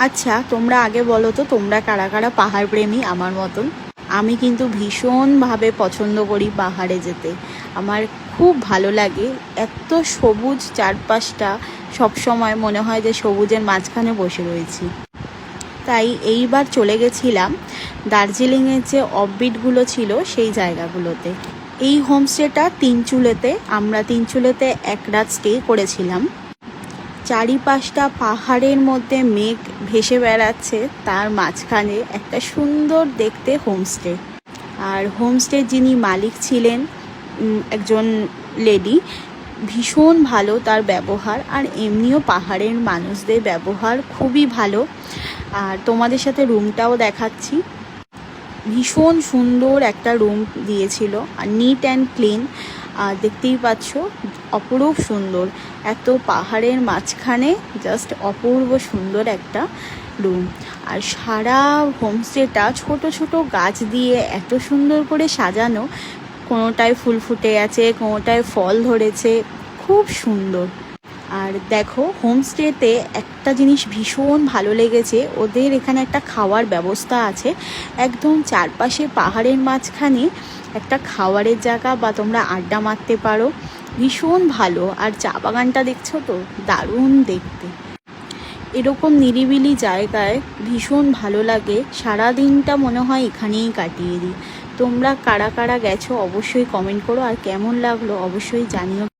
আচ্ছা, তোমরা আগে বলো তো তোমরা কারা কারা পাহাড় প্রেমী আমার মতন। আমি কিন্তু ভীষণভাবে পছন্দ করি পাহাড়ে যেতে। আমার খুব ভালো লাগে, এত সবুজ চারপাশটা, সবসময় মনে হয় যে সবুজের মাঝখানে বসে রয়েছি। তাই এইবার চলে গেছিলাম দার্জিলিংয়ের যে অফবিটগুলো ছিল সেই জায়গাগুলোতে। এই হোমস্টেটা তিনচুলেতে, আমরা তিনচুলেতে এক রাত স্টে করেছিলাম। চারিপাশটা পাহাড়ের মধ্যে মেঘ ভেসে বেড়াচ্ছে, তার মাঝখানে একটা সুন্দর দেখতে হোমস্টে। আর হোমস্টের যিনি মালিক ছিলেন একজন লেডি, ভীষণ ভালো তার ব্যবহার, আর এমনিও পাহাড়ের মানুষদের ব্যবহার খুবই ভালো। আর তোমাদের সাথে রুমটাও দেখাচ্ছি, ভীষণ সুন্দর একটা রুম দিয়েছিল, আর নিট অ্যান্ড ক্লিন। আর দেখতেই পাচ্ছ অপরূপ সুন্দর, এত পাহাড়ের মাঝখানে জাস্ট অপূর্ব সুন্দর একটা রুম। আর সারা হোমস্টেটা ছোট ছোট গাছ দিয়ে এত সুন্দর করে সাজানো, কোনোটায় ফুল ফুটে আছে, কোনোটায় ফল ধরেছে, খুব সুন্দর। আর দেখো, হোমস্টেতে একটা জিনিস ভীষণ ভালো লেগেছে, ওদের এখানে একটা খাওয়ার ব্যবস্থা আছে। একদম চারপাশে পাহাড়ের মাঝখানে একটা খাওয়ারের জায়গা, বা তোমরা আড্ডা মারতে পারো, ভীষণ ভালো। আর চা বাগানটা দেখছো তো, দারুণ দেখতে। এরকম নিরিবিলি জায়গায় ভীষণ ভালো লাগে, সারা দিনটা মনে হয় এখানেই কাটিয়ে দিই। তোমরা কারা কারা গেছো অবশ্যই কমেন্ট করো, আর কেমন লাগলো অবশ্যই জানিও।